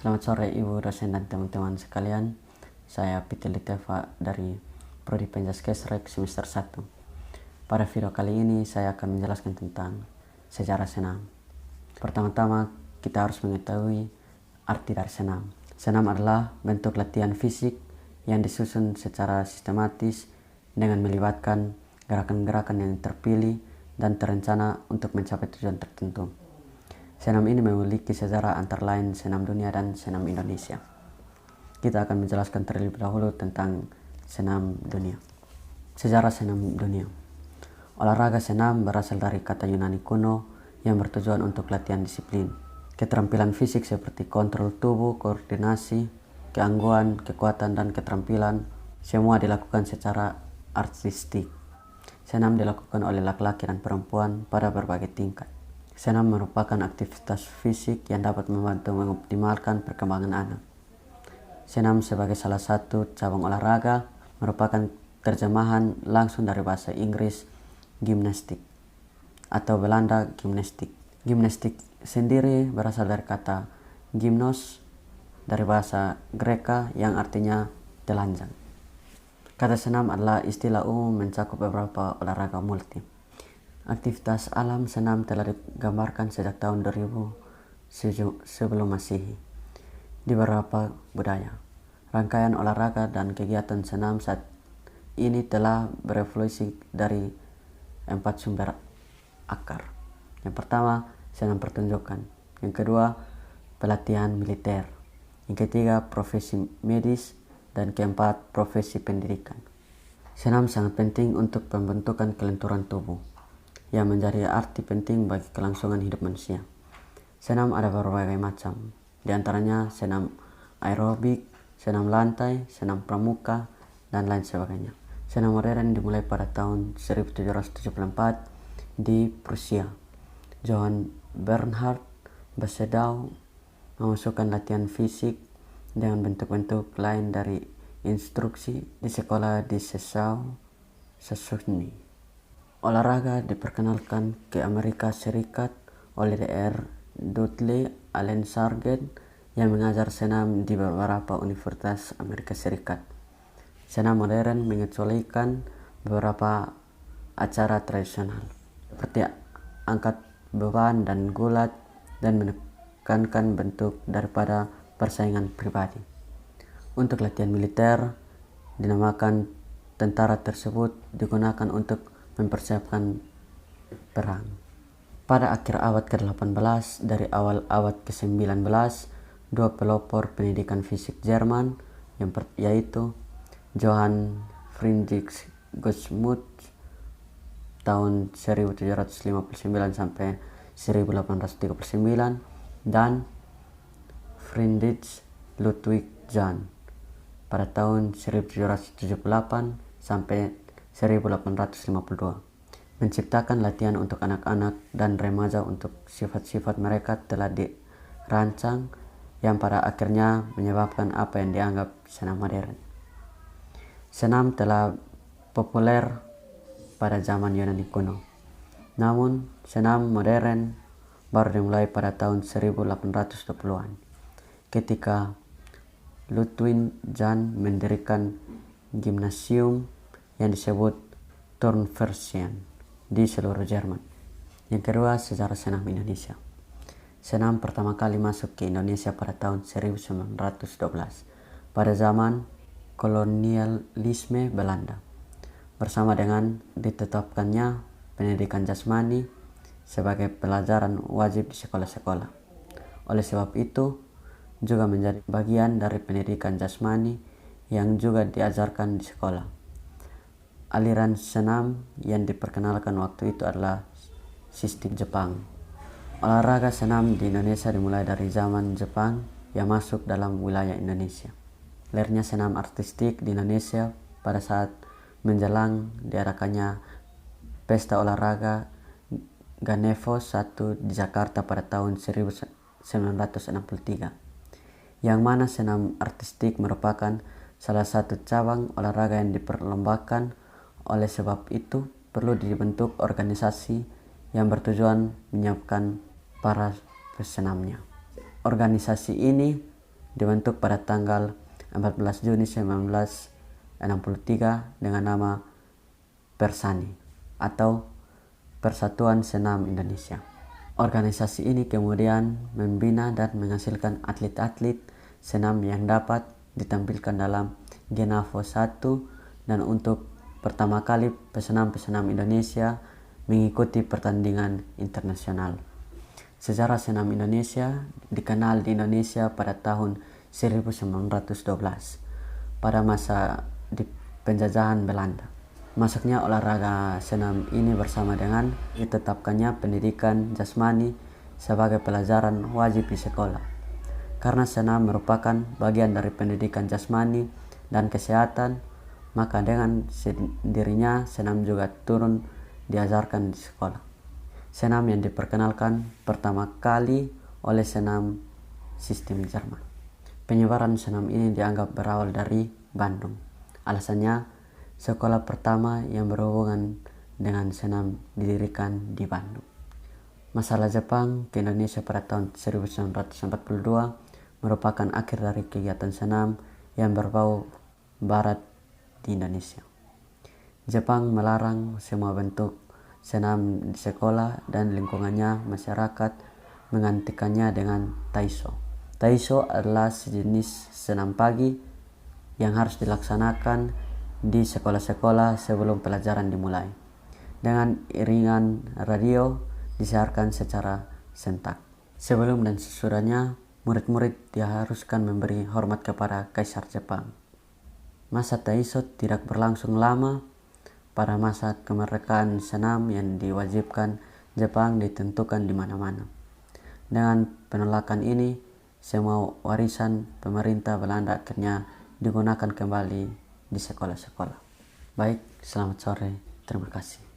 Selamat sore Ibu dosen dan teman-teman sekalian. Saya Piti Liteva dari Prodi Penjaskesrek semester 1. Pada video kali ini saya akan menjelaskan tentang sejarah senam. Pertama-tama kita harus mengetahui arti dari senam. Senam adalah bentuk latihan fisik yang disusun secara sistematis dengan melibatkan gerakan-gerakan yang terpilih dan terencana untuk mencapai tujuan tertentu. Senam ini memiliki sejarah antara lain senam dunia dan senam Indonesia. Kita akan menjelaskan terlebih dahulu tentang senam dunia. Sejarah senam dunia. Olahraga senam berasal dari kata Yunani kuno yang bertujuan untuk latihan disiplin. Keterampilan fisik seperti kontrol tubuh, koordinasi, keangguan, kekuatan, dan keterampilan semua dilakukan secara artistik. Senam dilakukan oleh laki-laki dan perempuan pada berbagai tingkat. Senam merupakan aktivitas fisik yang dapat membantu mengoptimalkan perkembangan anak. Senam sebagai salah satu cabang olahraga merupakan terjemahan langsung dari bahasa Inggris gimnastik atau Belanda gimnastik. Gimnastik sendiri berasal dari kata gymnos dari bahasa Greka yang artinya telanjang. Kata senam adalah istilah umum mencakup beberapa olahraga multi. Aktivitas alam senam telah digambarkan sejak tahun 2000 sebelum Masehi di beberapa budaya. Rangkaian olahraga dan kegiatan senam saat ini telah berevolusi dari 4 sumber akar. Yang pertama, senam pertunjukan. Yang kedua, pelatihan militer. Yang ketiga, profesi medis. Dan keempat, profesi pendidikan. Senam sangat penting untuk pembentukan kelenturan tubuh yang menjadi arti penting bagi kelangsungan hidup manusia. Senam ada berbagai macam, di antaranya senam aerobik, senam lantai, senam pramuka, dan lain sebagainya. Senam modern dimulai pada tahun 1774 di Prusia. Johann Bernhard Basedau memasukkan latihan fisik dengan bentuk-bentuk lain dari instruksi di sekolah di Sessau, Saxony. Olahraga diperkenalkan ke Amerika Serikat oleh Dr. Dudley Allen Sargent yang mengajar senam di beberapa universitas Amerika Serikat. Senam modern mengecualikan beberapa acara tradisional seperti angkat beban dan gulat dan menekankan bentuk daripada persaingan pribadi. Untuk latihan militer dinamakan tentara tersebut digunakan untuk mempersiapkan perang. Pada akhir abad ke-18 dari awal abad ke-19, dua pelopor pendidikan fisik Jerman yaitu Johann Friedrich Gutsmuth tahun 1759 sampai 1839 dan Friedrich Ludwig Jahn pada tahun 1778 sampai 1852 menciptakan latihan untuk anak-anak dan remaja untuk sifat-sifat mereka telah dirancang yang pada akhirnya menyebabkan apa yang dianggap senam modern. Senam telah populer pada zaman Yunani kuno. Namun, senam modern baru dimulai pada tahun 1820-an ketika Ludwig Jahn mendirikan gimnasium yang disebut Turnverein di seluruh Jerman. Yang kedua, sejarah senam Indonesia. Senam pertama kali masuk ke Indonesia pada tahun 1912 pada zaman kolonialisme Belanda bersama dengan ditetapkannya pendidikan jasmani sebagai pelajaran wajib di sekolah-sekolah. Oleh sebab itu juga menjadi bagian dari pendidikan jasmani yang juga diajarkan di sekolah. Aliran senam yang diperkenalkan waktu itu adalah sistem Jepang. Olahraga senam di Indonesia dimulai dari zaman Jepang yang masuk dalam wilayah Indonesia. Lahirnya senam artistik di Indonesia pada saat menjelang diadakannya pesta olahraga Ganevo I di Jakarta pada tahun 1963, yang mana senam artistik merupakan salah satu cabang olahraga yang diperlombakan. Oleh sebab itu, perlu dibentuk organisasi yang bertujuan menyiapkan para pesenamnya. Organisasi ini dibentuk pada tanggal 14 Juni 1963 dengan nama Persani atau Persatuan Senam Indonesia. Organisasi ini kemudian membina dan menghasilkan atlet-atlet senam yang dapat ditampilkan dalam Genavo 1 dan untuk pertama kali pesenam-pesenam Indonesia mengikuti pertandingan internasional. Sejarah senam Indonesia dikenal di Indonesia pada tahun 1912 pada masa di penjajahan Belanda. Masuknya olahraga senam ini bersama dengan ditetapkannya pendidikan jasmani sebagai pelajaran wajib di sekolah. Karena senam merupakan bagian dari pendidikan jasmani dan kesehatan, maka dengan sendirinya senam juga turun diajarkan di sekolah. Senam yang diperkenalkan pertama kali oleh senam sistem Jerman. Penyebaran senam ini dianggap berawal dari Bandung. Alasannya, sekolah pertama yang berhubungan dengan senam didirikan di Bandung. Masalah Jepang ke Indonesia pada tahun 1942 merupakan akhir dari kegiatan senam yang berbau barat di Indonesia. Jepang melarang semua bentuk senam di sekolah dan lingkungannya masyarakat menggantikannya dengan Taisho. Taisho adalah sejenis senam pagi yang harus dilaksanakan di sekolah-sekolah sebelum pelajaran dimulai. Dengan iringan radio disiarkan secara sentak. Sebelum dan sesudahnya, murid-murid diharuskan memberi hormat kepada Kaisar Jepang. Masa Taisho tidak berlangsung lama. Pada masa kemerdekaan senam yang diwajibkan Jepang ditentukan di mana-mana. Dengan penolakan ini, semua warisan pemerintah Belanda akhirnya digunakan kembali di sekolah-sekolah. Baik, selamat sore. Terima kasih.